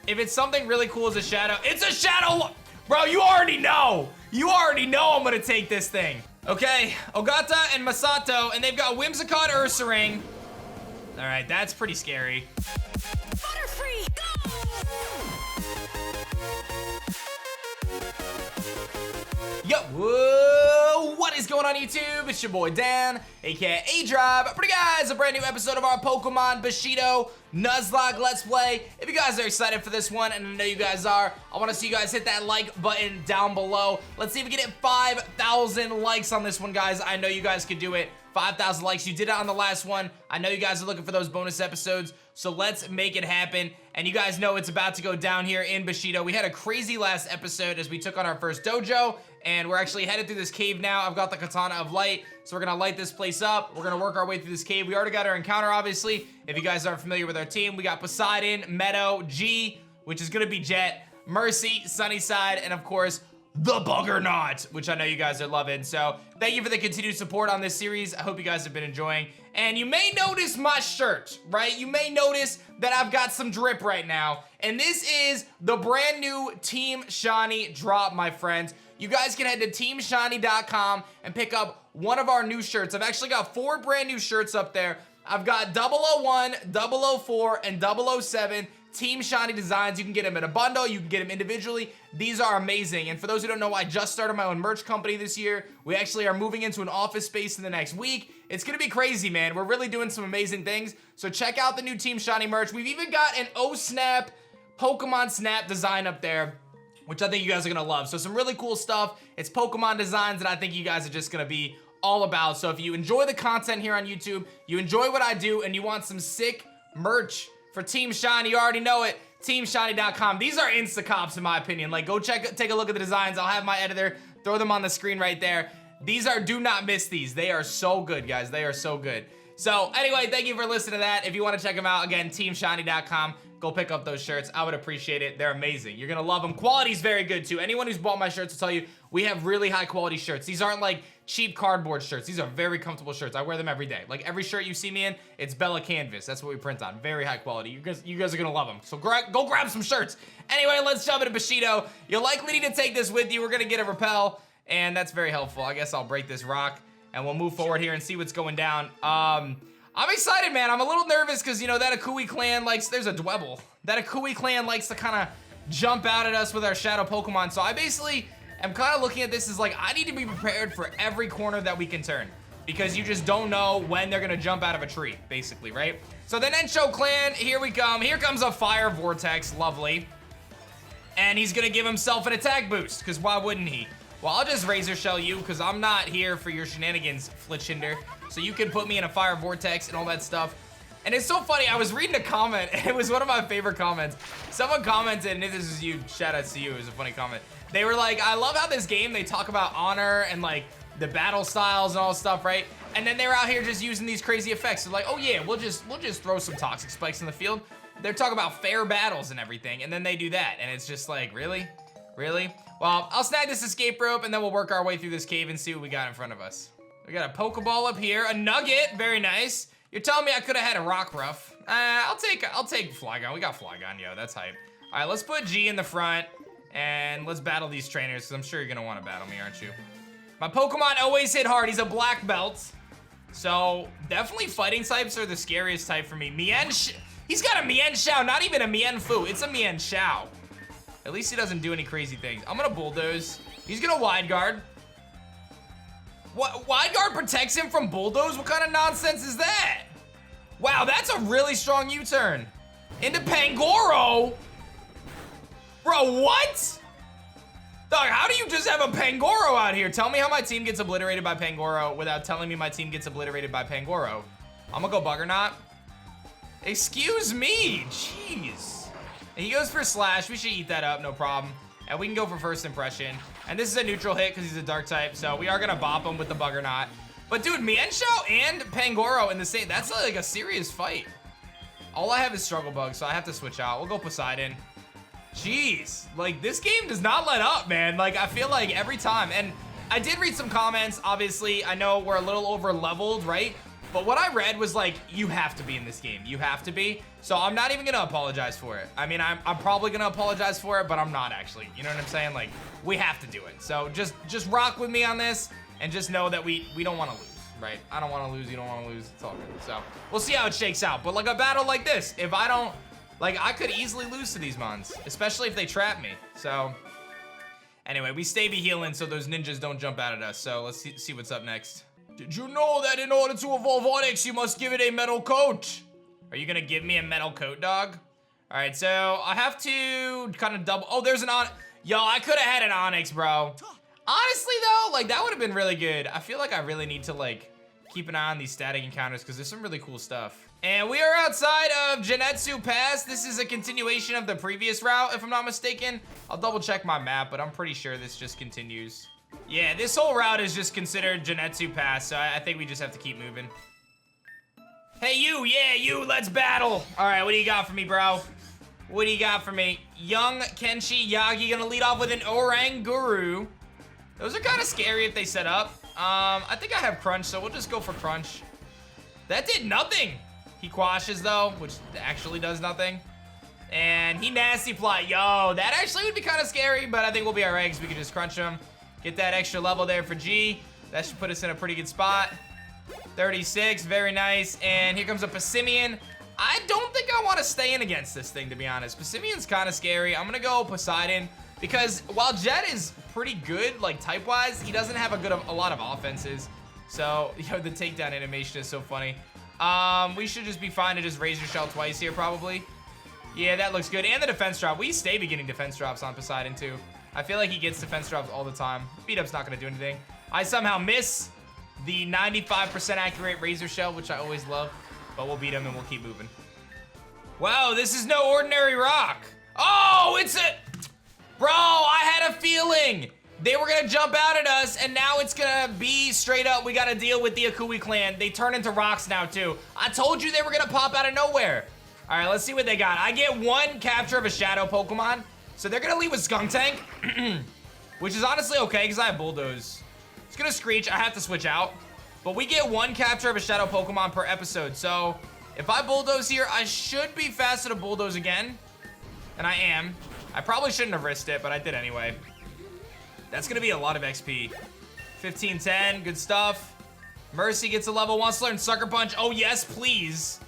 If it's something really cool as a shadow, it's a shadow. Bro, you already know. You already know I'm gonna take this thing. Okay, Ogata and Masato, and they've got Whimsicott Ursaring. All right, that's pretty scary. Butterfree, go! Yo, whoa, what is going on YouTube? It's your boy Dan, aka aDrive. Pretty guys, a brand new episode of our Pokemon Bushido Nuzlocke Let's Play. If you guys are excited for this one, and I know you guys are, I want to see you guys hit that like button down below. Let's see if we can hit 5,000 likes on this one, guys. I know you guys could do it. 5,000 likes. You did it on the last one. I know you guys are looking for those bonus episodes, so let's make it happen. And you guys know it's about to go down here in Bushido. We had a crazy last episode as we took on our first dojo, and we're actually headed through this cave now. I've got the Katana of Light, so we're gonna light this place up. We're gonna work our way through this cave. We already got our encounter, obviously. If you guys aren't familiar with our team, we got Poseidon, Meadow, G, which is gonna be Jet, Mercy, Sunnyside, and of course, the Buggernaut, which I know you guys are loving. So thank you for the continued support on this series. I hope you guys have been enjoying. And you may notice my shirt, right? You may notice that I've got some drip right now. And this is the brand new Team Shiny drop, my friends. You guys can head to teamshiny.com and pick up one of our new shirts. I've actually got 4 brand new shirts up there. I've got 001, 004, and 007 Team Shiny designs. You can get them in a bundle, you can get them individually. These are amazing. And for those who don't know, I just started my own merch company this year. We actually are moving into an office space in the next week. It's gonna be crazy, man. We're really doing some amazing things. So check out the new Team Shiny merch. We've even got an O-Snap Pokemon Snap design up there, which I think you guys are gonna love. So some really cool stuff. It's Pokemon designs that I think you guys are just gonna be all about. So if you enjoy the content here on YouTube, you enjoy what I do, and you want some sick merch for Team Shiny, you already know it, teamshiny.com. These are insta-cops in my opinion. Like, go take a look at the designs. I'll have my editor throw them on the screen right there. These are, do not miss these. They are so good, guys. They are so good. So anyway, thank you for listening to that. If you want to check them out, again, teamshiny.com. Go pick up those shirts. I would appreciate it. They're amazing. You're gonna love them. Quality's very good too. Anyone who's bought my shirts will tell you we have really high quality shirts. These aren't like cheap cardboard shirts. These are very comfortable shirts. I wear them every day. Like every shirt you see me in, it's Bella Canvas. That's what we print on. Very high quality. You guys are gonna love them. So go grab some shirts. Anyway, let's jump into Bushido. You'll likely need to take this with you. We're gonna get a repel, and that's very helpful. I guess I'll break this rock, and we'll move forward here and see what's going down. I'm excited, man. I'm a little nervous because, you know, that Akui Clan likes, there's a Dwebble. That Akui Clan likes to kind of jump out at us with our shadow Pokemon. So I basically am kind of looking at this as like, I need to be prepared for every corner that we can turn, because you just don't know when they're gonna jump out of a tree, basically, right? So the Nensho Clan, here we come. Here comes a Fire Vortex, lovely. And he's gonna give himself an attack boost, because why wouldn't he? Well, I'll just Razor Shell you, because I'm not here for your shenanigans, Flitchinder. So you can put me in a Fire Vortex and all that stuff. And it's so funny, I was reading a comment, and it was one of my favorite comments. Someone commented, and if this is you, shout out to you, it was a funny comment. They were like, I love how this game, they talk about honor and like the battle styles and all this stuff, right? And then they're out here just using these crazy effects. They're like, oh yeah, we'll just throw some toxic spikes in the field. They're talking about fair battles and everything, and then they do that, and it's just like, really? Really? Well, I'll snag this escape rope, and then we'll work our way through this cave and see what we got in front of us. We got a Pokeball up here, a Nugget, very nice. You're telling me I could have had a Rockruff. I'll take Flygon. We got Flygon, yo, that's hype. All right, let's put G in the front, and let's battle these trainers, because I'm sure you're gonna want to battle me, aren't you? My Pokemon always hit hard. He's a black belt, so definitely fighting types are the scariest type for me. He's got a Mienshao, not even a Mienfoo. It's a Mienshao. At least he doesn't do any crazy things. I'm gonna Bulldoze. He's gonna Wide Guard. What? Wide Guard protects him from Bulldoze? What kind of nonsense is that? Wow, that's a really strong U-turn. Into Pangoro? Bro, what? Dog, how do you just have a Pangoro out here? Tell me how my team gets obliterated by Pangoro without telling me my team gets obliterated by Pangoro. I'm gonna go Buggernaut. Excuse me, jeez. And he goes for Slash. We should eat that up, no problem. And we can go for First Impression. And this is a neutral hit because he's a dark type, so we are gonna bop him with the Buggernaut. But dude, Mienshao and Pangoro in the same, that's like a serious fight. All I have is Struggle Bug, so I have to switch out. We'll go Poseidon. Jeez, like this game does not let up, man. Like I feel like every time, and I did read some comments, obviously, I know we're a little over leveled, right? But what I read was like, you have to be in this game. You have to be. So I'm not even gonna apologize for it. I mean, I'm probably gonna apologize for it, but I'm not actually. You know what I'm saying? Like, we have to do it. So just rock with me on this, and just know that we don't want to lose, right? I don't want to lose. You don't want to lose. It's all good. So we'll see how it shakes out. But like a battle like this, if I don't, like, I could easily lose to these mons, especially if they trap me. So anyway, we stay be healing so those ninjas don't jump out at us. So let's see what's up next. Did you know that in order to evolve Onyx, you must give it a metal coat? Are you gonna give me a metal coat, dog? All right, so I have to kind of double. Oh, there's an Onyx. Yo, I could have had an Onyx, bro. Honestly, though, like, that would have been really good. I feel like I really need to, like, keep an eye on these static encounters because there's some really cool stuff. And we are outside of Jonetsu Pass. This is a continuation of the previous route, if I'm not mistaken. I'll double check my map, but I'm pretty sure this just continues. Yeah, this whole route is just considered Jonetsu Pass, so I think we just have to keep moving. Hey, you, let's battle. All right, what do you got for me, bro? What do you got for me? Young Kenshi Yagi gonna lead off with an Orang Guru. Those are kind of scary if they set up. I think I have Crunch, so we'll just go for Crunch. That did nothing. He quashes, though, which actually does nothing. And he nasty plot. Yo, that actually would be kind of scary, but I think we'll be all right because we can just crunch him. Get that extra level there for G. That should put us in a pretty good spot. 36, very nice. And here comes a Passimian. I don't think I want to stay in against this thing, to be honest. Passimian's kind of scary. I'm going to go Poseidon because while Jet is pretty good, like, type-wise, he doesn't have a lot of offenses. So, yo, the takedown animation is so funny. We should just be fine to just Razor Shell twice here, probably. Yeah, that looks good. And the defense drop. We stay beginning defense drops on Poseidon, too. I feel like he gets defense drops all the time. Beat up's not going to do anything. I somehow miss the 95% accurate Razor Shell, which I always love. But we'll beat him and we'll keep moving. Wow, this is no ordinary rock. Oh, it's a... Bro, I had a feeling they were gonna jump out at us, and now it's gonna be straight up, we gotta deal with the Akui Clan. They turn into rocks now, too. I told you they were gonna pop out of nowhere. All right, let's see what they got. I get one capture of a shadow Pokemon, so they're gonna leave with Skunk Tank, which is honestly okay, because I have Bulldoze. It's gonna Screech, I have to switch out, but we get one capture of a shadow Pokemon per episode, so if I Bulldoze here, I should be faster to Bulldoze again, and I am. I probably shouldn't have risked it, but I did anyway. That's gonna be a lot of XP. 15-10, good stuff. Mercy gets a level, wants to learn Sucker Punch. Oh yes, please.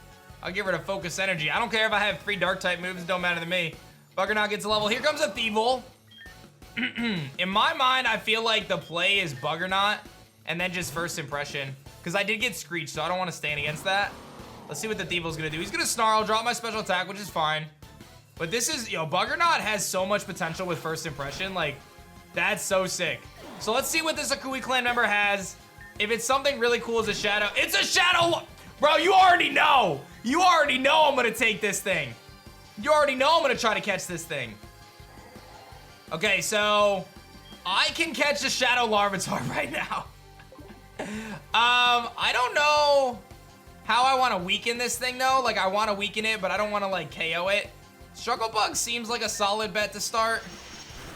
I'll get rid of Focus Energy. I don't care if I have 3 dark type moves, it don't matter to me. Buggernaut gets a level. Here comes a Thievul. In my mind, I feel like the play is Buggernaut and then just First Impression. Because I did get Screech, so I don't want to stand against that. Let's see what the Thievul's gonna do. He's gonna Snarl, drop my special attack, which is fine. But this is, yo, Buggernaut has so much potential with First Impression. Like, that's so sick. So let's see what this Akui Clan member has. If it's something really cool as a Shadow. It's a Shadow! Bro, you already know. You already know I'm gonna take this thing. You already know I'm gonna try to catch this thing. Okay, so I can catch the Shadow Larvitar right now. I don't know how I want to weaken this thing, though. Like, I want to weaken it, but I don't want to, like, KO it. Struggle Bug seems like a solid bet to start.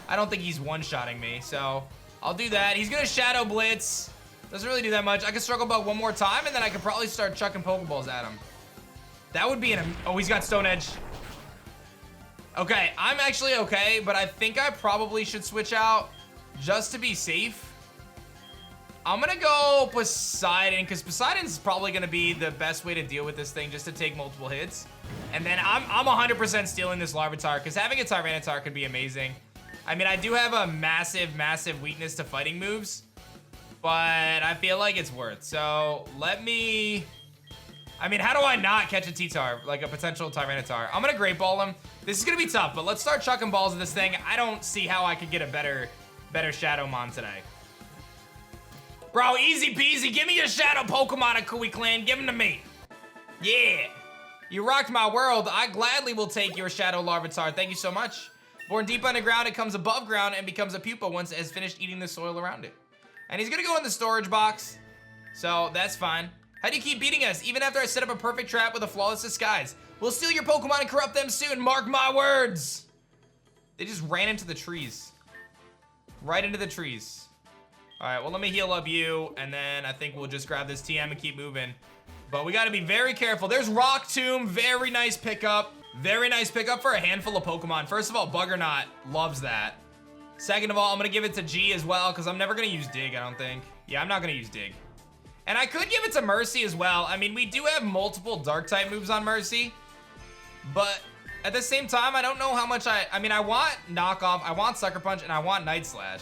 I don't think he's one-shotting me, so I'll do that. He's gonna Shadow Blitz. Doesn't really do that much. I can Struggle Bug one more time, and then I can probably start chucking Pokeballs at him. That would be an... Oh, he's got Stone Edge. Okay, I'm actually okay, but I think I probably should switch out just to be safe. I'm gonna go Poseidon, because Poseidon's probably gonna be the best way to deal with this thing, just to take multiple hits. And then I'm 100% stealing this Larvitar, because having a Tyranitar could be amazing. I mean, I do have a massive, massive weakness to fighting moves, but I feel like it's worth. So let me... I mean, how do I not catch a T-Tar, like a potential Tyranitar? I'm gonna Great Ball him. This is gonna be tough, but let's start chucking balls at this thing. I don't see how I could get a better Shadow Mon today. Bro, easy peasy. Give me your Shadow Pokemon, Akui Clan. Give them to me. Yeah. You rocked my world. I gladly will take your Shadow Larvitar. Thank you so much. Born deep underground, it comes above ground and becomes a pupa once it has finished eating the soil around it. And he's gonna go in the storage box. So that's fine. How do you keep beating us? Even after I set up a perfect trap with a flawless disguise. We'll steal your Pokemon and corrupt them soon. Mark my words. They just ran into the trees. Right into the trees. All right, well, let me heal up you, and then I think we'll just grab this TM and keep moving. But we gotta be very careful. There's Rock Tomb, very nice pickup. Very nice pickup for a handful of Pokemon. First of all, Buggernut loves that. Second of all, I'm gonna give it to G as well, because I'm never gonna use Dig, I don't think. Yeah, I'm not gonna use Dig. And I could give it to Mercy as well. I mean, we do have multiple Dark-type moves on Mercy, but at the same time, I don't know how much I mean, I want Knockoff, I want Sucker Punch, and I want Night Slash.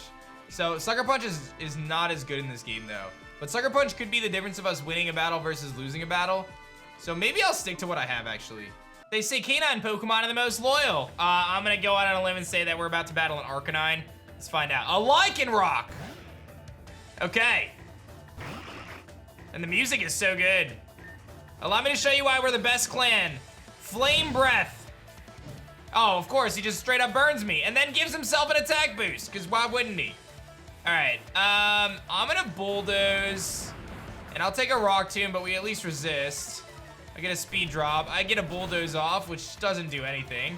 So Sucker Punch is not as good in this game, though. But Sucker Punch could be the difference of us winning a battle versus losing a battle. So maybe I'll stick to what I have, actually. They say canine Pokemon are the most loyal. I'm gonna go out on a limb and say that we're about to battle an Arcanine. Let's find out. A Lycanroc! Okay. And the music is so good. Allow me to show you why we're the best clan. Flame Breath. Oh, of course, he just straight up burns me and then gives himself an attack boost, because why wouldn't he? All right, I'm gonna Bulldoze, and I'll take a Rock Tomb, but we at least resist. I get a Speed Drop. I get a Bulldoze off, which doesn't do anything.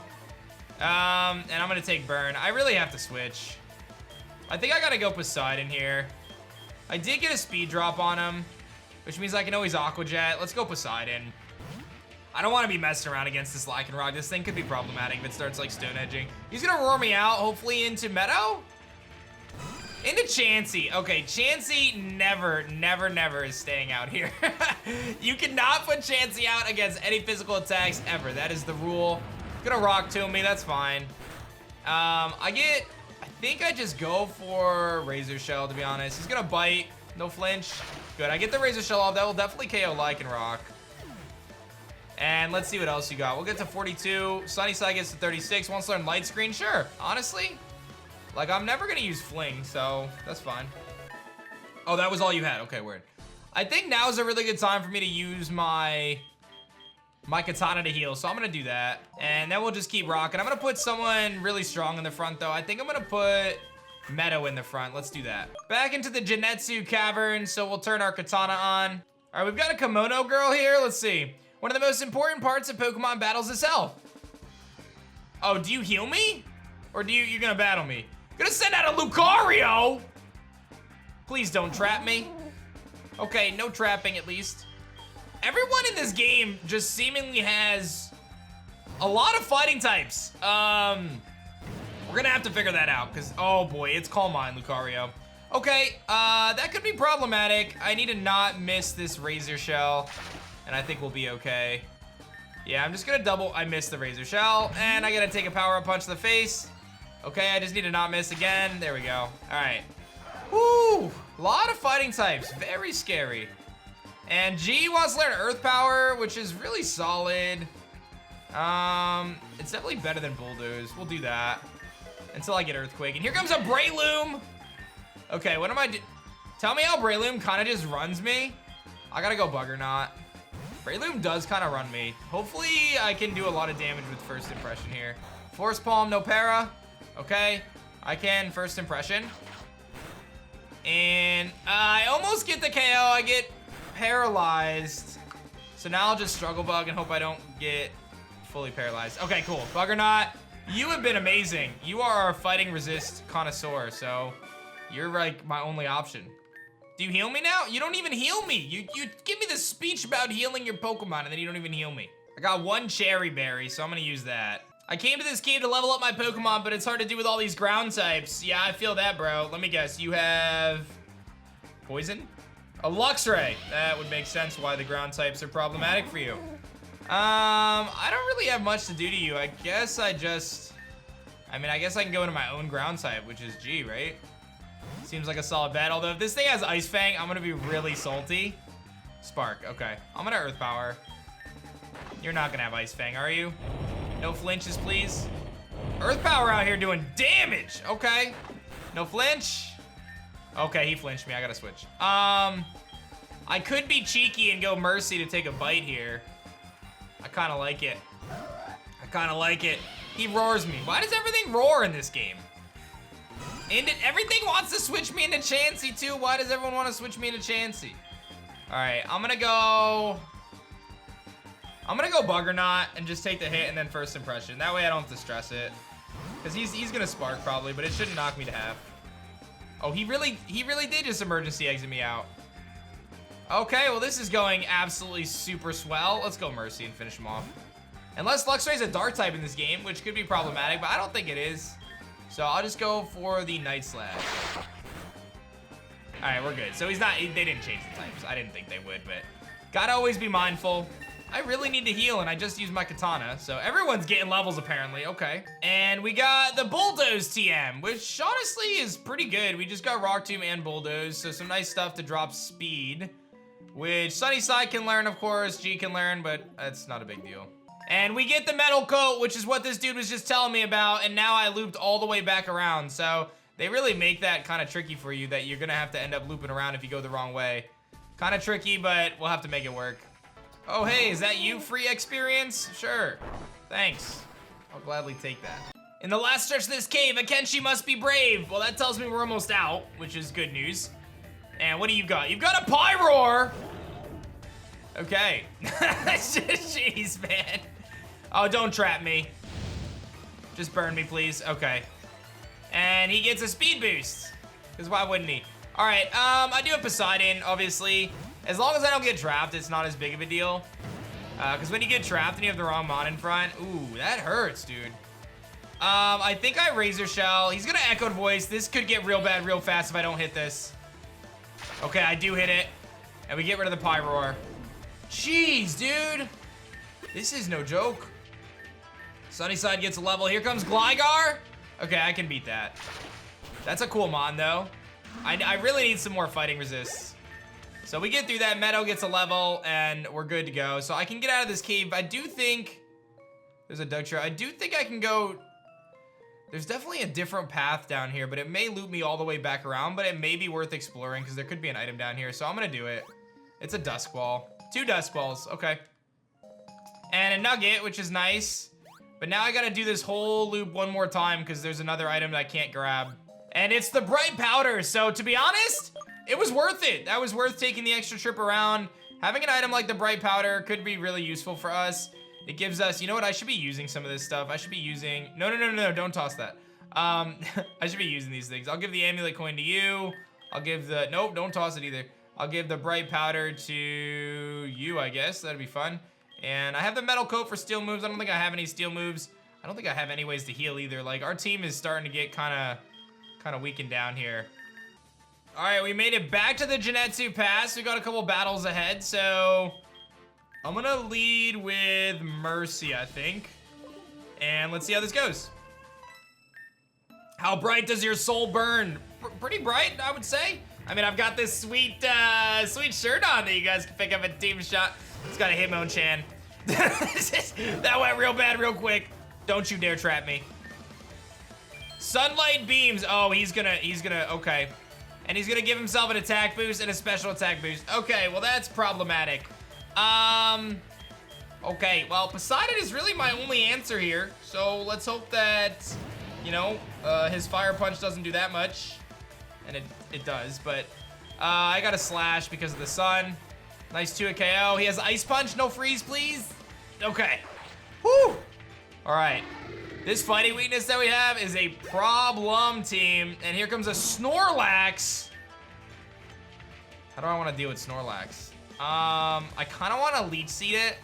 And I'm gonna take Burn. I really have to switch. I think I gotta go Poseidon here. I did get a Speed Drop on him, which means I can always Aqua Jet. Let's go Poseidon. I don't want to be messing around against this Lycanroc. This thing could be problematic if it starts like Stone Edging. He's gonna roar me out, hopefully into Meadow? Into Chansey. Okay, Chansey never is staying out here. You cannot put Chansey out against any physical attacks ever. That is the rule. Gonna Rock Tomb me, that's fine. I think I just go for Razor Shell, to be honest. He's gonna bite, no flinch. Good, I get the Razor Shell off. That will definitely KO Lycanroc. And let's see what else you got. We'll get to 42. Sunnyside gets to 36. Wants to learn Light Screen? Sure, honestly. Like, I'm never gonna use Fling, so that's fine. Oh, that was all you had. Okay, weird. I think now is a really good time for me to use my Katana to heal, so I'm gonna do that. And then we'll just keep rocking. I'm gonna put someone really strong in the front, though. I think I'm gonna put Meadow in the front. Let's do that. Back into the Jonetsu cavern, so we'll turn our Katana on. All right, we've got a Kimono girl here. Let's see. One of the most important parts of Pokemon battles is health. Oh, do you heal me? Or you're gonna battle me? Gonna send out a Lucario! Please don't trap me. Okay, no trapping at least. Everyone in this game just seemingly has a lot of fighting types. We're gonna have to figure that out, because, oh boy, it's Calm Mind, Lucario. Okay, that could be problematic. I need to not miss this Razor Shell, and I think we'll be okay. Yeah, I'm just gonna I missed the Razor Shell, and I gotta take a power-up punch to the face. Okay, I just need to not miss again. There we go. All right. Woo! A lot of fighting types. Very scary. And G wants to learn Earth Power, which is really solid. It's definitely better than Bulldoze. We'll do that until I get Earthquake. And here comes a Breloom. Okay, what am I doing? Tell me how Breloom kind of just runs me. I gotta go Buggernut. Breloom does kind of run me. Hopefully, I can do a lot of damage with First Impression here. Force Palm, no para. Okay, I can First Impression. And I almost get the KO. I get paralyzed. So now I'll just Struggle Bug and hope I don't get fully paralyzed. Okay, cool. Buggernut, you have been amazing. You are our fighting resist connoisseur, so you're like my only option. Do you heal me now? You don't even heal me. You give me this speech about healing your Pokemon and then you don't even heal me. I got one Cherry Berry, so I'm gonna use that. I came to this cave to level up my Pokemon, but it's hard to do with all these ground types. Yeah, I feel that, bro. Let me guess. You have Poison? A Luxray. That would make sense why the ground types are problematic for you. I don't really have much to do to you. I guess I guess I can go into my own ground type, which is G, right? Seems like a solid bet. Although if this thing has Ice Fang, I'm gonna be really salty. Spark, okay. I'm gonna Earth Power. You're not gonna have Ice Fang, are you? No flinches, please. Earth Power out here doing damage. Okay. No flinch. Okay, he flinched me. I gotta switch. I could be cheeky and go Mercy to take a bite here. I kind of like it. I kind of like it. He roars me. Why does everything roar in this game? And everything wants to switch me into Chansey too. Why does everyone want to switch me into Chansey? All right, I'm gonna go Buggernut and just take the hit and then First Impression. That way I don't have to stress it. Because he's gonna Spark probably, but it shouldn't knock me to half. Oh, he really did just emergency exit me out. Okay, well, this is going absolutely super swell. Let's go Mercy and finish him off. Unless Luxray is a dark type in this game, which could be problematic, but I don't think it is. So I'll just go for the Night Slash. All right, we're good. So he's not, they didn't change the types. I didn't think they would, but gotta always be mindful. I really need to heal, and I just used my katana. So everyone's getting levels, apparently. Okay. And we got the Bulldoze TM, which honestly is pretty good. We just got Rock Tomb and Bulldoze, so some nice stuff to drop speed, which Sunnyside can learn, of course. G can learn, but that's not a big deal. And we get the Metal Coat, which is what this dude was just telling me about, and now I looped all the way back around. So they really make that kind of tricky for you, that you're gonna have to end up looping around if you go the wrong way. Kind of tricky, but we'll have to make it work. Oh, hey, is that you, free experience? Sure, thanks. I'll gladly take that. In the last stretch of this cave, a Kenshi must be brave. Well, that tells me we're almost out, which is good news. And what do you got? You've got a Pyroar! Okay. Jeez, man. Oh, don't trap me. Just burn me, please. Okay. And he gets a speed boost. Because why wouldn't he? All right, I do have Poseidon, obviously. As long as I don't get trapped, it's not as big of a deal. Because when you get trapped and you have the wrong mon in front, ooh, that hurts, dude. I think I Razor Shell. He's gonna Echoed Voice. This could get real bad real fast if I don't hit this. Okay, I do hit it. And we get rid of the Pyroar. Jeez, dude. This is no joke. Sunnyside gets a level. Here comes Gligar. Okay, I can beat that. That's a cool mon, though. I really need some more fighting resists. So we get through that. Meadow gets a level, and we're good to go. So I can get out of this cave. I do think... There's a Dugtrio. I do think I can go... There's definitely a different path down here, but it may loop me all the way back around, but it may be worth exploring because there could be an item down here. So I'm going to do it. It's a Dusk Ball. 2 Dusk Balls. Okay. And a Nugget, which is nice. But now I gotta do this whole loop one more time because there's another item that I can't grab. And it's the Bright Powder. So to be honest, it was worth it. That was worth taking the extra trip around. Having an item like the Bright Powder could be really useful for us. It gives us, you know what? I should be using some of this stuff. I should be using, no, don't toss that. I should be using these things. I'll give the Amulet Coin to you. I'll give the, nope, don't toss it either. I'll give the Bright Powder to you, I guess. That'd be fun. And I have the Metal Coat for steel moves. I don't think I have any steel moves. I don't think I have any ways to heal either. Like, our team is starting to get kind of weakened down here. All right, we made it back to the Jonetsu Pass. We got a couple battles ahead, so I'm gonna lead with Mercy, I think. And let's see how this goes. How bright does your soul burn? Pretty bright, I would say. I mean, I've got this sweet, sweet shirt on that you guys can pick up at Team Shot. It's got a Hitmonchan. That went real bad real quick. Don't you dare trap me. Sunlight Beams. Oh, he's gonna, okay. And he's gonna give himself an attack boost and a special attack boost. Okay, well, that's problematic. Okay, well, Poseidon is really my only answer here. So let's hope that, you know, his Fire Punch doesn't do that much. And it does, but I got a Slash because of the sun. Nice 2 KO. He has Ice Punch, no freeze, please. Okay. Whew. All right. This fighting weakness that we have is a problem, team. And here comes a Snorlax. How do I want to deal with Snorlax? I kind of want to Leech Seed it.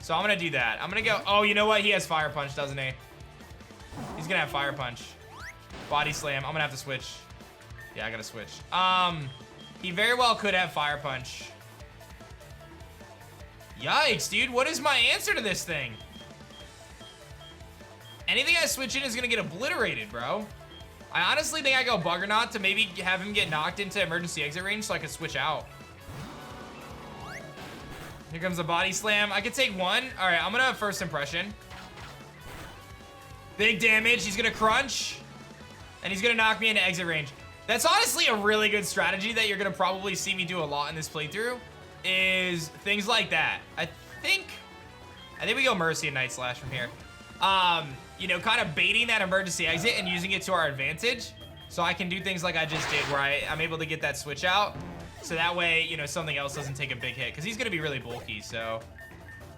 So I'm going to do that. I'm going to go... Oh, you know what? He has Fire Punch, doesn't he? He's going to have Fire Punch. Body Slam. I'm going to have to switch. Yeah, I got to switch. He very well could have Fire Punch. Yikes, dude. What is my answer to this thing? Anything I switch in is going to get obliterated, bro. I honestly think I go Buggernot to maybe have him get knocked into emergency exit range so I can switch out. Here comes the Body Slam. I could take one. All right, I'm going to have First Impression. Big damage. He's going to Crunch. And he's going to knock me into exit range. That's honestly a really good strategy that you're going to probably see me do a lot in this playthrough. Is things like that. I think we go Mercy and Night Slash from here. You know, kind of baiting that emergency exit and using it to our advantage. So I can do things like I just did where I'm able to get that switch out. So that way, you know, something else doesn't take a big hit. Because he's going to be really bulky, so.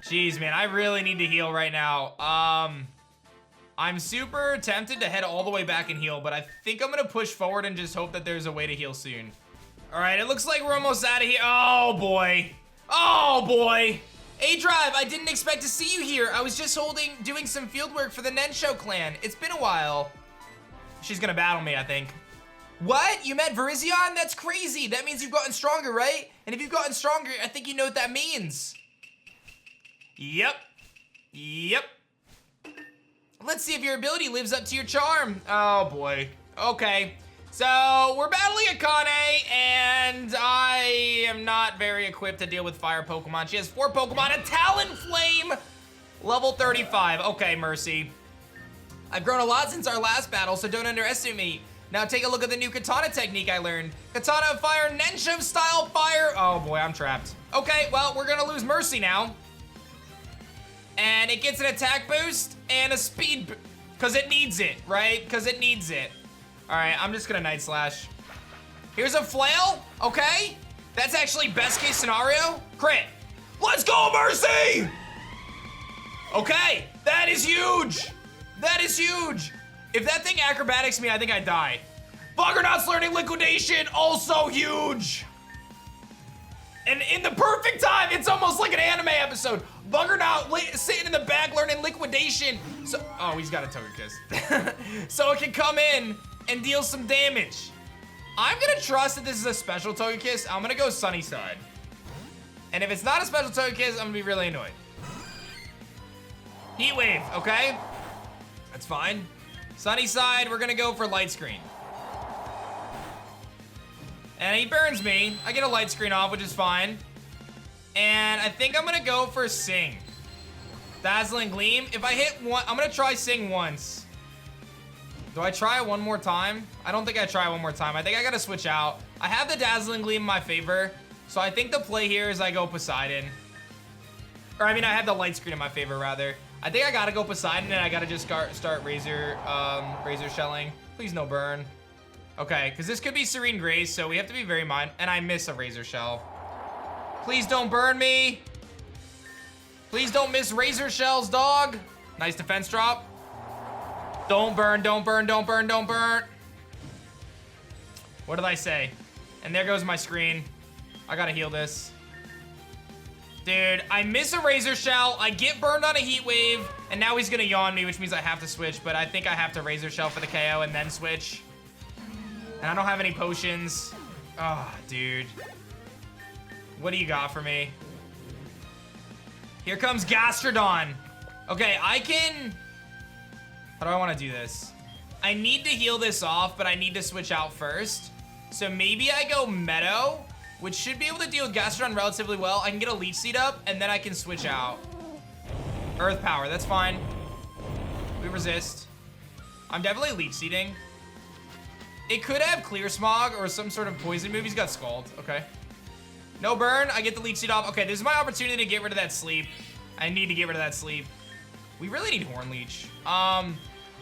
Jeez, man, I really need to heal right now. I'm super tempted to head all the way back and heal. But I think I'm going to push forward and just hope that there's a way to heal soon. All right, it looks like we're almost out of here. Oh boy. Oh boy. aDrive, I didn't expect to see you here. I was just doing some field work for the Kenshi Clan. It's been a while. She's gonna battle me, I think. What? You met Virizion? That's crazy. That means you've gotten stronger, right? And if you've gotten stronger, I think you know what that means. Yep. Yep. Let's see if your ability lives up to your charm. Oh boy. Okay. So we're battling Akane, and I am not very equipped to deal with fire Pokemon. She has 4 Pokemon, a Talonflame, level 35. Okay, Mercy. I've grown a lot since our last battle, so don't underestimate me. Now take a look at the new Katana technique I learned. Katana of Fire, Nenshiv style fire. Oh boy, I'm trapped. Okay, well, we're gonna lose Mercy now. And it gets an attack boost and a speed, because it needs it, right? Because it needs it. All right, I'm just gonna Night Slash. Here's a Flail, okay? That's actually best case scenario. Crit. Let's go, Mercy! Okay, that is huge. That is huge. If that thing acrobatics me, I think I die. Buggernot's learning liquidation, also huge. And in the perfect time, it's almost like an anime episode. Buggernot sitting in the back learning liquidation. So, oh, he's got a Togekiss. So it can come in and deal some damage. I'm gonna trust that this is a special Togekiss. I'm gonna go Sunnyside. And if it's not a special Togekiss, I'm gonna be really annoyed. Heat Wave, okay? That's fine. Sunnyside, we're gonna go for Light Screen. And he burns me. I get a Light Screen off, which is fine. And I think I'm gonna go for Sing. Dazzling Gleam. If I hit one, I'm gonna try Sing once. Do I try it one more time? I don't think I try one more time. I think I gotta switch out. I have the Dazzling Gleam in my favor, so I think the play here is I go Poseidon. Or I mean, I have the Light Screen in my favor, rather. I think I gotta go Poseidon, and I gotta just start Razor Shelling. Please no burn. Okay, because this could be Serene Grace, so we have to be very mindful. And I miss a Razor Shell. Please don't burn me. Please don't miss Razor Shells, dog. Nice defense drop. Don't burn, don't burn, don't burn, don't burn. What did I say? And there goes my screen. I gotta heal this. Dude, I miss a Razor Shell, I get burned on a Heat Wave, and now he's gonna yawn me, which means I have to switch, but I think I have to Razor Shell for the KO and then switch. And I don't have any potions. Oh, dude. What do you got for me? Here comes Gastrodon. Okay, I can... How do I want to do this? I need to heal this off, but I need to switch out first. So maybe I go Meadow, which should be able to deal with Gastrodon relatively well. I can get a Leech Seed up, and then I can switch out. Earth Power, that's fine. We resist. I'm definitely Leech Seeding. It could have Clear Smog or some sort of poison move. He's got Scald, okay. No burn, I get the Leech Seed off. Okay, this is my opportunity to get rid of that sleep. I need to get rid of that sleep. We really need Horn Leech.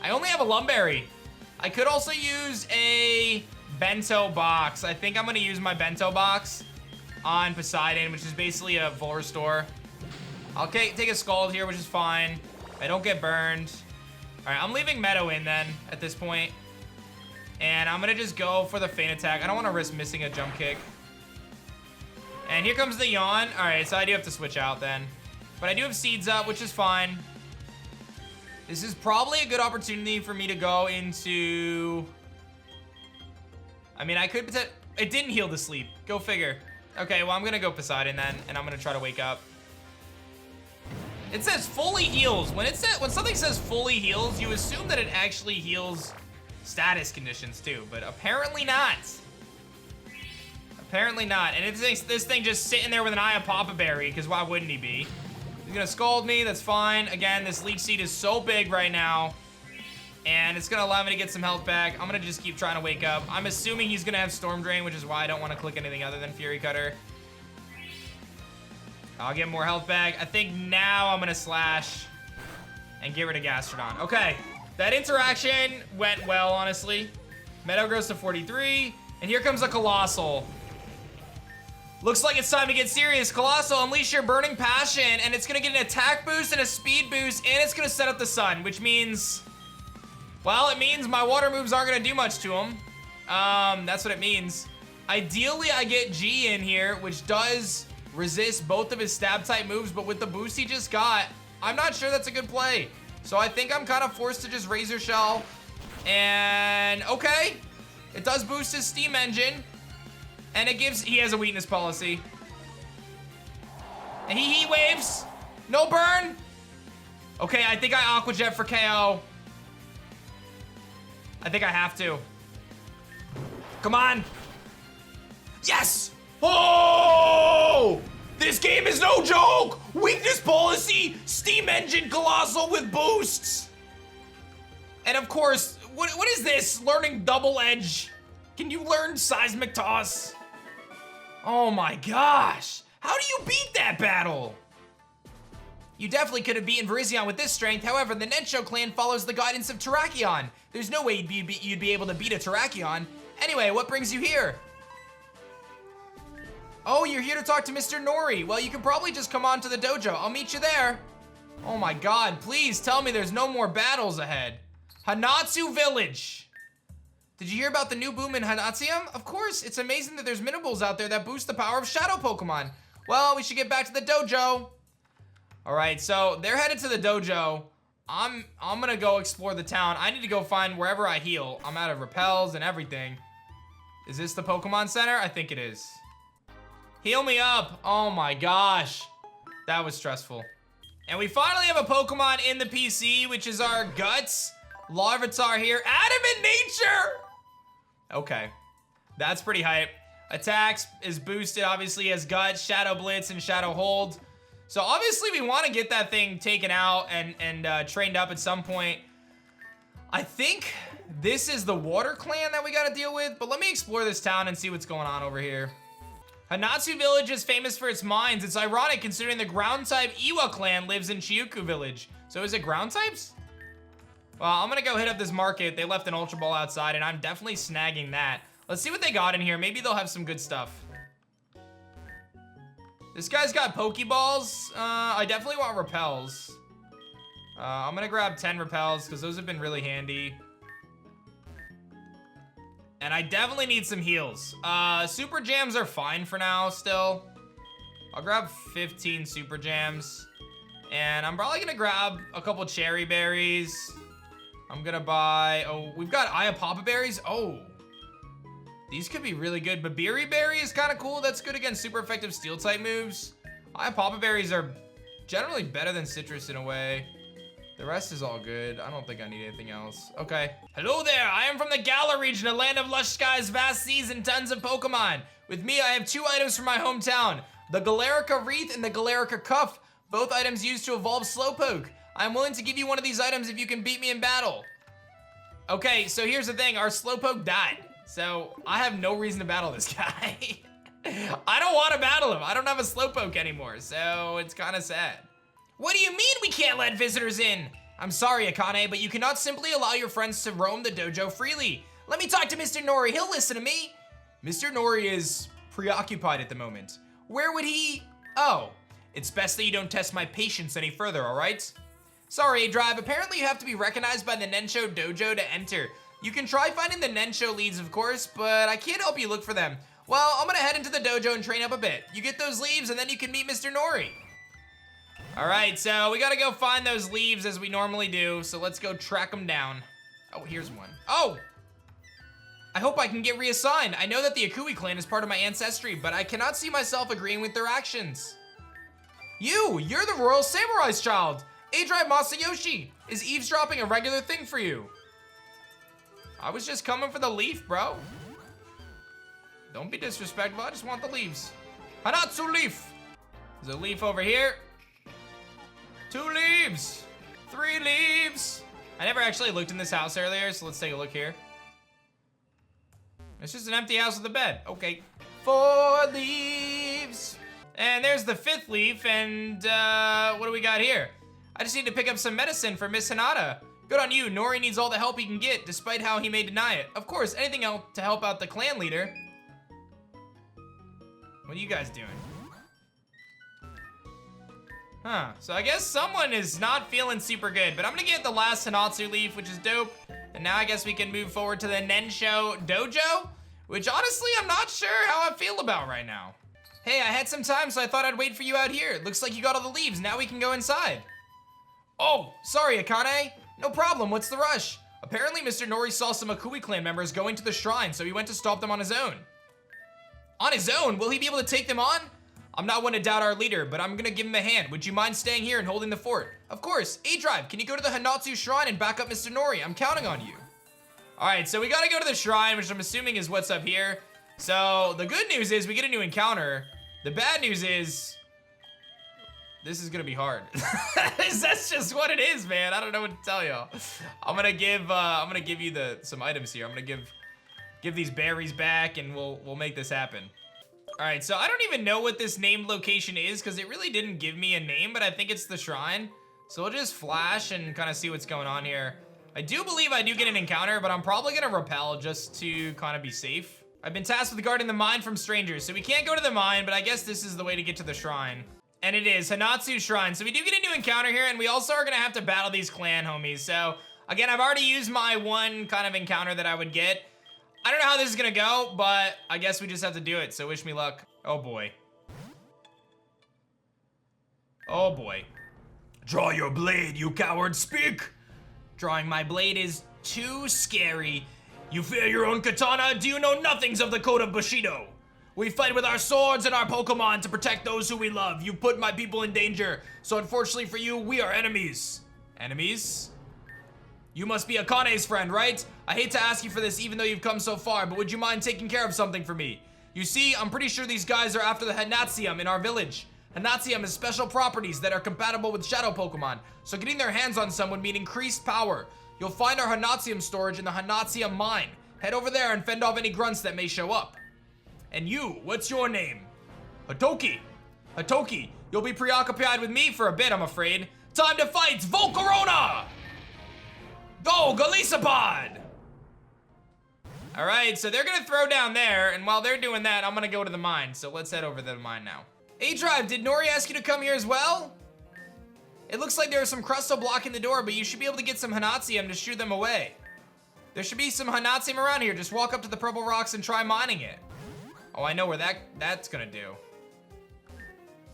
I only have a Lumberry. I could also use a Bento Box. I think I'm gonna use my Bento Box on Poseidon, which is basically a full restore. I'll take a Scald here, which is fine. I don't get burned. All right, I'm leaving Meadow in then at this point. And I'm gonna just go for the Feint Attack. I don't wanna risk missing a Jump Kick. And here comes the Yawn. All right, so I do have to switch out then. But I do have Seeds up, which is fine. This is probably a good opportunity for me to go into... I mean, I could... It didn't heal the sleep. Go figure. Okay, well, I'm gonna go Poseidon then, and I'm gonna try to wake up. It says fully heals. When something says fully heals, you assume that it actually heals status conditions too, but apparently not. Apparently not. And it's this thing just sitting there with an Eye of Papa Berry, because why wouldn't he be? He's gonna Scald me, that's fine. Again, this Leech Seed is so big right now, and it's gonna allow me to get some health back. I'm gonna just keep trying to wake up. I'm assuming he's gonna have Storm Drain, which is why I don't wanna click anything other than Fury Cutter. I'll get more health back. I think now I'm gonna Slash and get rid of Gastrodon. Okay, that interaction went well, honestly. Meadow grows to 43, and here comes a Colossal. Looks like it's time to get serious. Colossal, unleash your burning passion, and it's gonna get an attack boost and a speed boost, and it's gonna set up the sun, which means, well, it means my water moves aren't gonna do much to him. That's what it means. Ideally, I get G in here, which does resist both of his stab type moves, but with the boost he just got, I'm not sure that's a good play. So I think I'm kind of forced to just Razor Shell. And okay, it does boost his steam engine. And it gives, he has a weakness policy. And he heat waves. No burn. Okay, I think I Aqua Jet for KO. I think I have to. Come on. Yes! Oh! This game is no joke! Weakness policy, steam engine colossal with boosts. And of course, what is this? Learning double edge. Can you learn seismic toss? Oh my gosh. How do you beat that battle? You definitely could have beaten Virizion with this strength. However, the Kenshi Clan follows the guidance of TERRAKION. There's no way you'd be able to beat a TERRAKION. Anyway, what brings you here? Oh, you're here to talk to Mr. Nori. Well, you can probably just come on to the dojo. I'll meet you there. Oh my god, please tell me there's no more battles ahead. Hanatsu Village. Did you hear about the new boom in Hanatsium? Of course, it's amazing that there's minimals out there that boost the power of shadow Pokemon. Well, we should get back to the dojo. All right, so they're headed to the dojo. I'm gonna go explore the town. I need to go find wherever I heal. I'm out of repels and everything. Is this the Pokemon Center? I think it is. Heal me up. Oh my gosh. That was stressful. And we finally have a Pokemon in the PC, which is our Guts. Larvitar here. Adamant Nature! Okay. That's pretty hype. Attacks is boosted, obviously, as Guts, Shadow Blitz, and Shadow Hold. So obviously we want to get that thing taken out and trained up at some point. I think this is the Water Clan that we got to deal with, but let me explore this town and see what's going on over here. Hanatsu Village is famous for its mines. It's ironic considering the ground type Iwa Clan lives in Chiuku Village. So is it ground types? Well, I'm gonna go hit up this market. They left an Ultra Ball outside and I'm definitely snagging that. Let's see what they got in here. Maybe they'll have some good stuff. This guy's got Pokeballs. I definitely want repels. I'm gonna grab 10 repels because those have been really handy. And I definitely need some heals. Super Jams are fine for now still. I'll grab 15 Super Jams. And I'm probably gonna grab a couple Cherry Berries. I'm gonna buy, oh, we've got Ayapapa Berries. Oh, these could be really good. Babiri Berry is kind of cool. That's good against super effective steel type moves. Ayapapa Berries are generally better than citrus in a way. The rest is all good. I don't think I need anything else. Okay. Hello there. I am from the Galar region, a land of lush skies, vast seas, and tons of Pokemon. With me, I have 2 items from my hometown. The Galarica Wreath and the Galarica Cuff. Both items used to evolve Slowpoke. I'm willing to give you one of these items if you can beat me in battle. Okay, so here's the thing. Our Slowpoke died. So I have no reason to battle this guy. I don't want to battle him. I don't have a Slowpoke anymore, so it's kind of sad. What do you mean we can't let visitors in? I'm sorry, Akane, but you cannot simply allow your friends to roam the dojo freely. Let me talk to Mr. Nori. He'll listen to me. Mr. Nori is preoccupied at the moment. Where would he? Oh, it's best that you don't test my patience any further, all right? Sorry, aDrive. Apparently you have to be recognized by the Kenshi dojo to enter. You can try finding the Kenshi leads, of course, but I can't help you look for them. Well, I'm gonna head into the dojo and train up a bit. You get those leaves and then you can meet Mr. Nori. All right, so we gotta go find those leaves as we normally do, so let's go track them down. Oh, here's one. Oh! I hope I can get reassigned. I know that the Akui Clan is part of my ancestry, but I cannot see myself agreeing with their actions. You're the Royal Samurai's child! aDrive Masayoshi! Is eavesdropping a regular thing for you? I was just coming for the leaf, bro. Don't be disrespectful, I just want the leaves. Hanatsu leaf! There's a leaf over here. 2 leaves! 3 leaves! I never actually looked in this house earlier, so let's take a look here. It's just an empty house with a bed. Okay. 4 leaves! And there's the 5th leaf, and what do we got here? I just need to pick up some medicine for Miss Hinata. Good on you, Nori needs all the help he can get, despite how he may deny it. Of course, anything else to help out the clan leader. What are you guys doing? Huh, so I guess someone is not feeling super good, but I'm gonna get the last Hanatsu leaf, which is dope. And now I guess we can move forward to the Kenshi dojo, which honestly, I'm not sure how I feel about right now. Hey, I had some time, so I thought I'd wait for you out here. Looks like you got all the leaves. Now we can go inside. Oh, sorry, Akane. No problem. What's the rush? Apparently, Mr. Nori saw some Akui Clan members going to the shrine, so he went to stop them on his own. On his own? Will he be able to take them on? I'm not one to doubt our leader, but I'm gonna give him a hand. Would you mind staying here and holding the fort? Of course. aDrive, can you go to the Hanatsu shrine and back up Mr. Nori? I'm counting on you. All right, so we gotta go to the shrine, which I'm assuming is what's up here. So the good news is we get a new encounter. The bad news is this is gonna be hard. That's just what it is, man. I don't know what to tell y'all. I'm gonna give you some items here. I'm gonna give these berries back, and we'll make this happen. All right, so I don't even know what this named location is because it really didn't give me a name, but I think it's the shrine. So we'll just flash and kind of see what's going on here. I do believe I do get an encounter, but I'm probably gonna repel just to kind of be safe. I've been tasked with guarding the mine from strangers, so we can't go to the mine, but I guess this is the way to get to the shrine. And it is Hanatsu Shrine. So we do get a new encounter here, and we also are gonna have to battle these clan homies. So again, I've already used my one kind of encounter that I would get. I don't know how this is gonna go, but I guess we just have to do it, so wish me luck. Oh boy. Oh boy. Draw your blade, you coward, speak! Drawing my blade is too scary. You fear your own katana? Do you know nothings of the code of Bushido? We fight with our swords and our Pokemon to protect those who we love. You put my people in danger, so unfortunately for you, we are enemies. Enemies? You must be Akane's friend, right? I hate to ask you for this even though you've come so far, but would you mind taking care of something for me? You see, I'm pretty sure these guys are after the Hanatsium in our village. Hanatsium has special properties that are compatible with shadow Pokemon, so getting their hands on some would mean increased power. You'll find our Hanatsium storage in the Hanatsium Mine. Head over there and fend off any grunts that may show up. And you, what's your name? Hatoki. Hatoki, you'll be preoccupied with me for a bit, I'm afraid. Time to fight, Volcarona! Go, Galisapod! All right, so they're gonna throw down there, and while they're doing that, I'm gonna go to the mine. So let's head over to the mine now. aDrive, did Nori ask you to come here as well? It looks like there's some crystal blocking the door, but you should be able to get some Hanatsium to shoo them away. There should be some Hanatsium around here. Just walk up to the purple rocks and try mining it. Oh, I know where that's gonna do.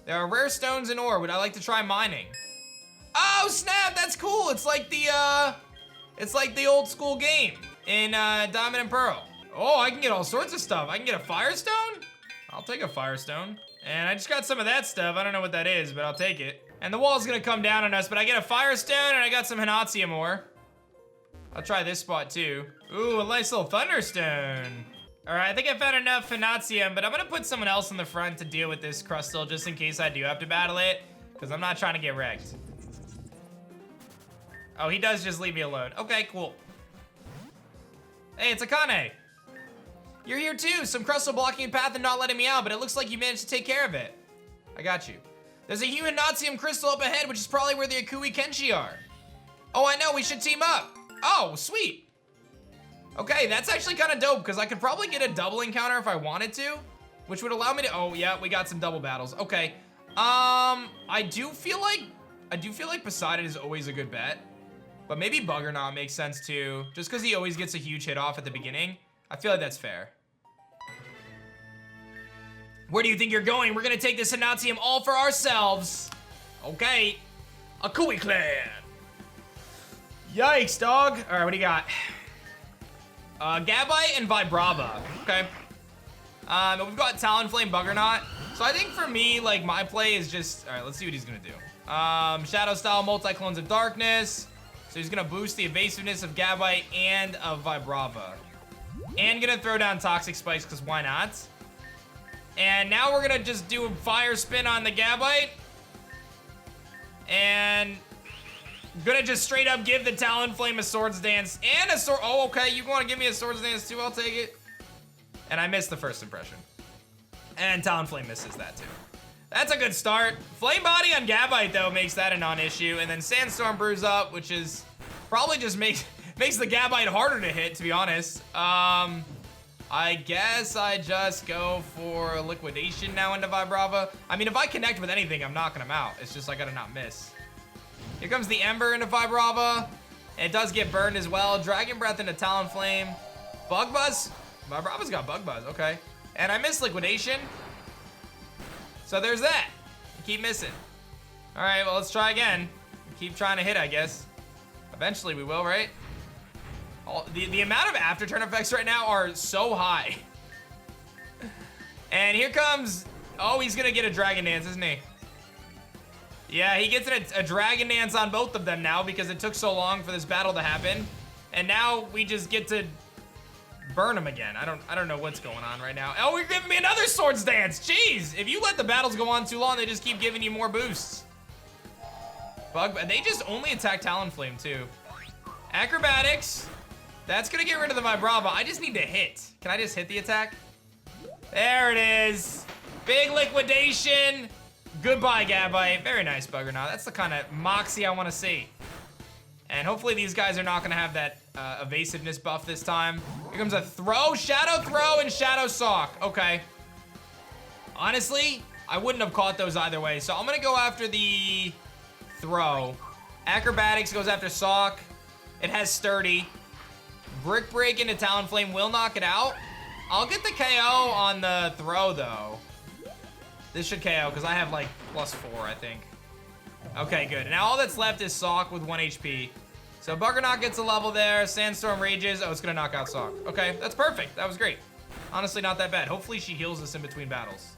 There are rare stones and ore. Would I like to try mining? Oh, snap, that's cool. It's like the old school game in Diamond and Pearl. Oh, I can get all sorts of stuff. I can get a Firestone? I'll take a Firestone. And I just got some of that stuff. I don't know what that is, but I'll take it. And the wall's gonna come down on us, but I get a Firestone and I got some Hanatsium ore. I'll try this spot too. Ooh, a nice little Thunderstone. All right, I think I found enough Hanatsium, but I'm gonna put someone else in the front to deal with this crystal just in case I do have to battle it, because I'm not trying to get wrecked. Oh, he does just leave me alone. Okay, cool. Hey, it's Akane. You're here too. Some crystal blocking a path and not letting me out, but it looks like you managed to take care of it. I got you. There's a human Hanatsium crystal up ahead, which is probably where the Akui Kenshi are. Oh, I know, we should team up. Oh, sweet. Okay, that's actually kind of dope, because I could probably get a double encounter if I wanted to, which would allow me to, oh yeah, we got some double battles. Okay, I do feel like Poseidon is always a good bet, but maybe Buggernot makes sense too, just because he always gets a huge hit off at the beginning. I feel like that's fair. Where do you think you're going? We're gonna take this Hanatsium all for ourselves. Okay, Akui Clan. Yikes, dog. All right, what do you got? Gabite and Vibrava. Okay. We've got Talonflame, Buggernot. So I think for me, like, my play is just, all right, let's see what he's gonna do. Shadow Style, Multi-Clones of Darkness. So he's gonna boost the evasiveness of Gabite and of Vibrava. And gonna throw down Toxic Spikes, because why not? And now we're gonna just do a Fire Spin on the Gabite. And gonna just straight up give the Talonflame a Swords Dance and a sword. Oh, okay, you wanna give me a Swords Dance too? I'll take it. And I missed the first impression. And Talonflame misses that too. That's a good start. Flame Body on Gabite though makes that a non-issue. And then Sandstorm Brews up, which is probably just makes the Gabite harder to hit, to be honest. I guess I just go for a Liquidation now into Vibrava. I mean, if I connect with anything, I'm knocking him out. It's just I gotta not miss. Here comes the Ember into Vibrava. And it does get burned as well. Dragon Breath into Talonflame. Bug Buzz. My Brava's got Bug Buzz, okay. And I missed Liquidation. So there's that. Keep missing. All right, well, let's try again. Keep trying to hit, I guess. Eventually we will, right? The amount of after turn effects right now are so high. And here comes, oh, he's gonna get a Dragon Dance, isn't he? Yeah, he gets a Dragon Dance on both of them now because it took so long for this battle to happen. And now we just get to burn him again. I don't know what's going on right now. Oh, you're giving me another Swords Dance. Jeez, if you let the battles go on too long, they just keep giving you more boosts. They just only attack Talonflame too. Acrobatics. That's gonna get rid of the Vibrava. I just need to hit. Can I just hit the attack? There it is. Big Liquidation. Goodbye, Gabite. Very nice, Buggernaut. That's the kind of moxie I want to see. And hopefully these guys are not gonna have that evasiveness buff this time. Here comes a throw, Shadow Throw, and Shadow Sock. Okay. Honestly, I wouldn't have caught those either way, so I'm gonna go after the throw. Acrobatics goes after Sock. It has Sturdy. Brick Break into Talonflame will knock it out. I'll get the KO on the throw, though. This should KO, because I have, like, +4, I think. Okay, good. Now all that's left is Sock with 1 HP. So Buggernaut gets a level there. Sandstorm rages. Oh, it's gonna knock out Sock. Okay, that's perfect. That was great. Honestly, not that bad. Hopefully she heals us in between battles.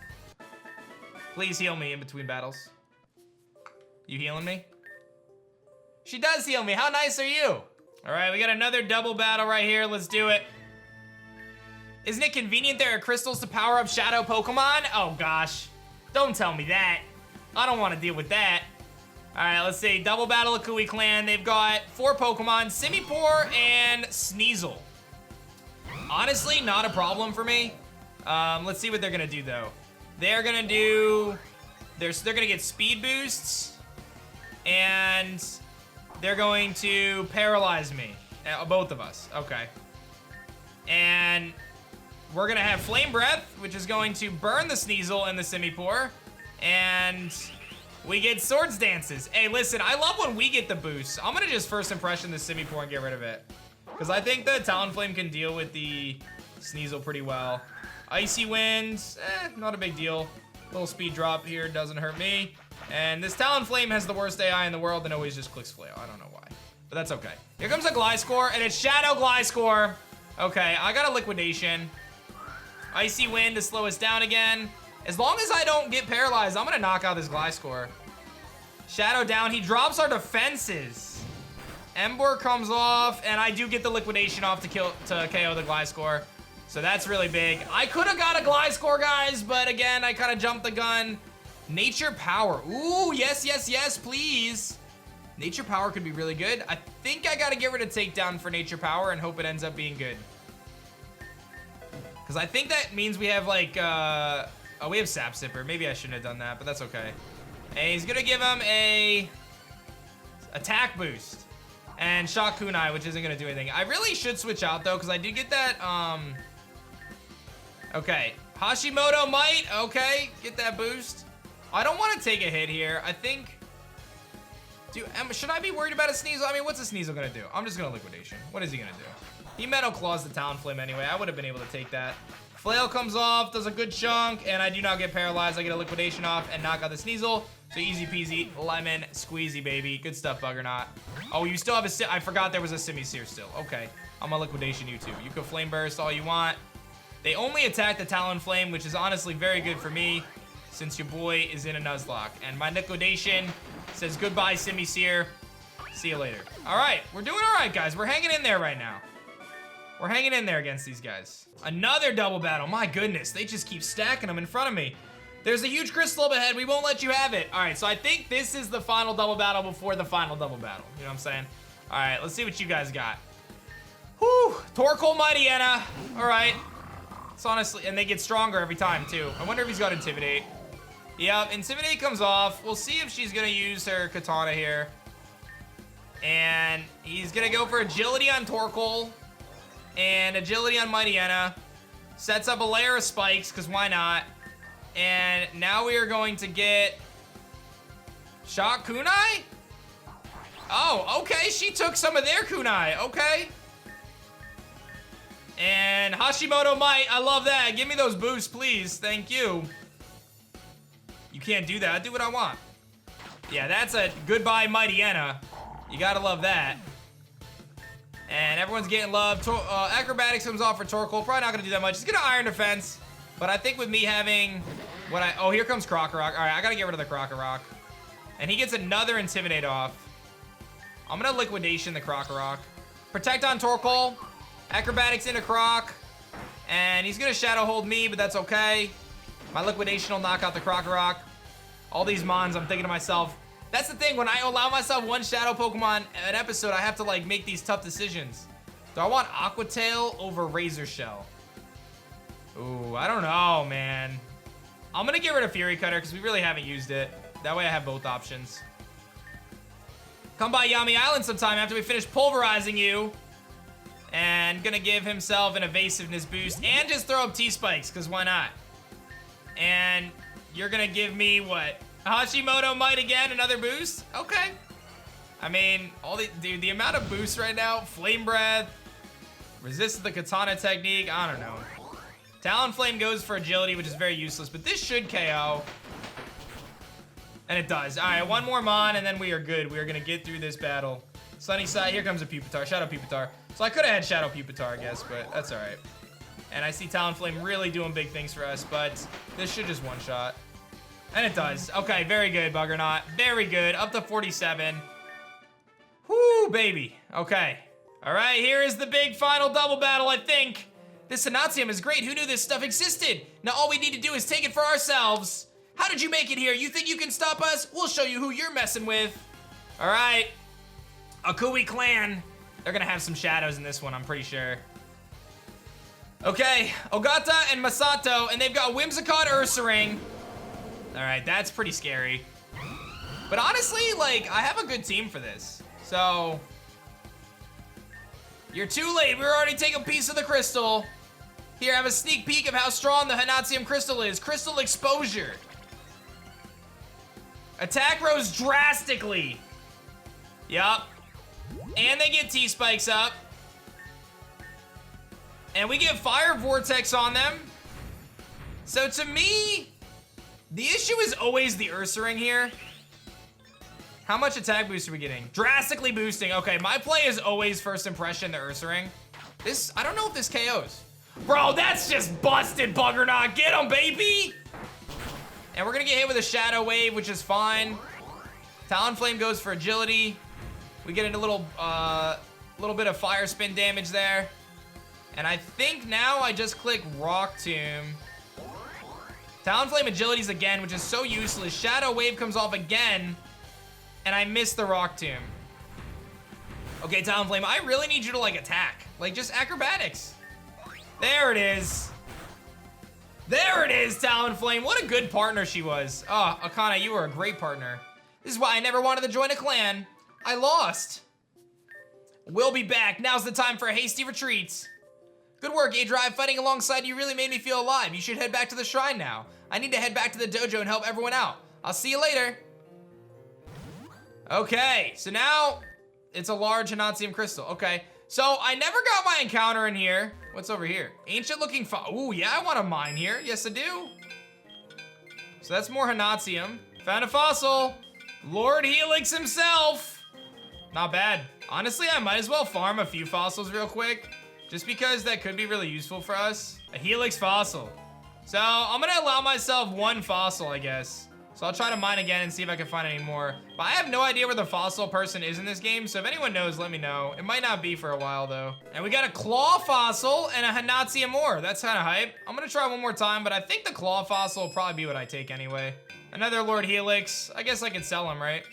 Please heal me in between battles. You healing me? She does heal me. How nice are you? All right, we got another double battle right here. Let's do it. Isn't it convenient there are crystals to power up shadow Pokemon? Oh gosh, don't tell me that. I don't want to deal with that. All right, let's see. Double battle Akui Clan. They've got 4 Pokemon, Simipour and Sneasel. Honestly, not a problem for me. Let's see what they're gonna do though. They're gonna do, they're gonna get speed boosts, and they're going to paralyze me, both of us. Okay. And we're gonna have Flame Breath, which is going to burn the Sneasel and the Simipour, and we get Swords Dances. Hey, listen, I love when we get the boosts. I'm gonna just first impression the Simipour and get rid of it, because I think the Talonflame can deal with the Sneasel pretty well. Icy Wind, not a big deal. Little speed drop here doesn't hurt me. And this Talonflame has the worst AI in the world and always just clicks Flail. I don't know why, but that's okay. Here comes a Gliscor, and it's Shadow Gliscor. Okay, I got a Liquidation. Icy Wind to slow us down again. As long as I don't get paralyzed, I'm gonna knock out this Gliscor. Shadow down, he drops our defenses. Ember comes off, and I do get the Liquidation off to KO the Gliscor. So that's really big. I could have got a Gliscor, guys, but again, I kind of jumped the gun. Nature Power. Ooh, yes, yes, yes, please. Nature Power could be really good. I think I got to get rid of Takedown for Nature Power and hope it ends up being good. Because I think that means we have, like, oh, we have Sap Sipper. Maybe I shouldn't have done that, but that's okay. And he's going to give him a attack boost. And Shock Kunai, which isn't going to do anything. I really should switch out, though, because I did get that, okay. Hashimoto Might. Okay, get that boost. I don't want to take a hit here. I think... should I be worried about a Sneasel? I mean, what's a Sneasel going to do? I'm just going to Liquidation. What is he going to do? He Metal Claws the Talonflame anyway. I would have been able to take that. Flail comes off, does a good chunk, and I do not get paralyzed. I get a Liquidation off and knock out the Sneasel. So easy peasy, lemon squeezy, baby. Good stuff, Buggernaut. Oh, you still have a... I forgot there was a Simisear still. Okay, I'm a Liquidation you too. You can Flame Burst all you want. They only attack the Talonflame, which is honestly very good for me, since your boy is in a Nuzlocke. And my Liquidation says goodbye, Simisear. See you later. All right, we're doing all right, guys. We're hanging in there right now. We're hanging in there against these guys. Another double battle. My goodness, they just keep stacking them in front of me. There's a huge crystal up ahead. We won't let you have it. All right, so I think this is the final double battle before the final double battle. You know what I'm saying? All right, let's see what you guys got. Whew, Torkoal Mightyena. All right. It's honestly, and they get stronger every time too. I wonder if he's got Intimidate. Yep, Intimidate comes off. We'll see if she's gonna use her Katana here. And he's gonna go for Agility on Torkoal and Agility on Mightyena. Sets up a layer of spikes, because why not? And now we are going to get Shock Kunai? Oh, okay, she took some of their Kunai, okay. And Hashimoto Might, I love that. Give me those boosts, please. Thank you. You can't do that. I do what I want. Yeah, that's a goodbye, Mighty Anna. You gotta love that. And everyone's getting love. Acrobatics comes off for Torkoal. Probably not gonna do that much. He's gonna Iron Defense. But I think with me having what oh, here comes Krokorok. All right, I gotta get rid of the Krokorok. And he gets another Intimidate off. I'm gonna Liquidation the Krokorok. Protect on Torkoal. Acrobatics into Croc. And he's gonna Shadow Hold me, but that's okay. My Liquidation will knock out the Krokorok. All these Mons, I'm thinking to myself, that's the thing, when I allow myself one Shadow Pokemon an episode, I have to like make these tough decisions. Do I want Aqua Tail over Razor Shell? Ooh, I don't know, man. I'm gonna get rid of Fury Cutter because we really haven't used it. That way I have both options. Come by Yami Island sometime after we finish pulverizing you. And gonna give himself an evasiveness boost and just throw up T-Spikes, because why not? And you're gonna give me what? Hashimoto Might again, another boost? Okay. I mean, dude, the amount of boosts right now, Flame Breath, resist the Katana technique, I don't know. Talonflame goes for agility, which is very useless, but this should KO. And it does. All right, one more Mon, and then we are good. We are gonna get through this battle. Sunnyside, here comes a Pupitar, Shadow Pupitar. So I could have had Shadow Pupitar, I guess, but that's all right. And I see Talonflame really doing big things for us, but this should just one-shot. And it does. Okay, very good, Buggernaut. Very good. Up to 47. Whoo, baby. Okay. All right, here is the big final double battle, I think. This Hanatsium is great. Who knew this stuff existed? Now all we need to do is take it for ourselves. How did you make it here? You think you can stop us? We'll show you who you're messing with. All right. Akui Clan. They're gonna have some shadows in this one, I'm pretty sure. Okay, Ogata and Masato, and they've got Whimsicott Ursaring. All right, that's pretty scary. But honestly, like, I have a good team for this. So, you're too late. We're already taking a piece of the crystal. Here, have a sneak peek of how strong the Hanatsium crystal is. Crystal exposure. Attack rose drastically. Yup. And they get T-Spikes up. And we get Fire Vortex on them. So to me, the issue is always the Ursaring here. How much attack boost are we getting? Drastically boosting. Okay, my play is always first impression, the Ursaring. This, I don't know if this KOs. Bro, that's just busted, Buggernaut. Get him, baby! And we're gonna get hit with a Shadow Wave, which is fine. Talonflame goes for agility. We get a little bit of Fire Spin damage there. And I think now I just click Rock Tomb. Talonflame agilities again, which is so useless. Shadow Wave comes off again. And I missed the Rock Tomb. Okay, Talonflame, I really need you to, like, attack. Like, just acrobatics. There it is. There it is, Talonflame. What a good partner she was. Oh, Akane, you were a great partner. This is why I never wanted to join a clan. I lost. We'll be back. Now's the time for a hasty retreat. Good work, aDrive. Fighting alongside you really made me feel alive. You should head back to the shrine now. I need to head back to the dojo and help everyone out. I'll see you later. Okay, so now it's a large Hanatsium crystal. Okay, so I never got my encounter in here. What's over here? Ancient looking ooh, yeah, I want a mine here. Yes, I do. So that's more Hanatsium. Found a fossil. Lord Helix himself. Not bad. Honestly, I might as well farm a few fossils real quick, just because that could be really useful for us. A Helix fossil. So I'm gonna allow myself one fossil, I guess. So I'll try to mine again and see if I can find any more. But I have no idea where the fossil person is in this game, so if anyone knows, let me know. It might not be for a while, though. And we got a claw fossil and a Hanatsium ore. That's kind of hype. I'm gonna try one more time, but I think the claw fossil will probably be what I take anyway. Another Lord Helix. I guess I could sell him, right?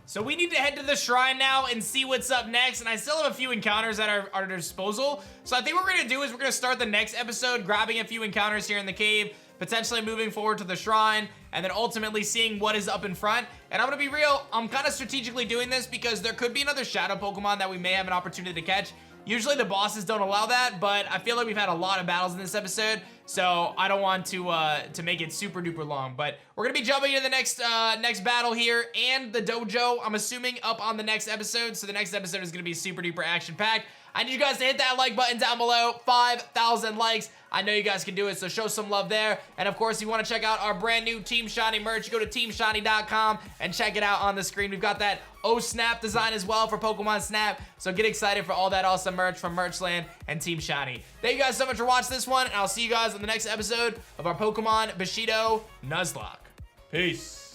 So we need to head to the shrine now and see what's up next, and I still have a few encounters at our disposal. So I think what we're gonna do is we're gonna start the next episode grabbing a few encounters here in the cave, potentially moving forward to the shrine, and then ultimately seeing what is up in front. And I'm gonna be real, I'm kind of strategically doing this because there could be another shadow Pokemon that we may have an opportunity to catch. Usually the bosses don't allow that, but I feel like we've had a lot of battles in this episode, so I don't want to make it super duper long. But we're gonna be jumping into the next battle here and the dojo, I'm assuming, up on the next episode. So the next episode is gonna be super duper action packed. I need you guys to hit that like button down below. 5,000 likes. I know you guys can do it, so show some love there. And of course, if you want to check out our brand new Team Shiny merch, go to teamshiny.com and check it out on the screen. We've got that Oh Snap design as well for Pokemon Snap. So get excited for all that awesome merch from Merchland and Team Shiny. Thank you guys so much for watching this one, and I'll see you guys on the next episode of our Pokemon Bushido Nuzlocke. Peace.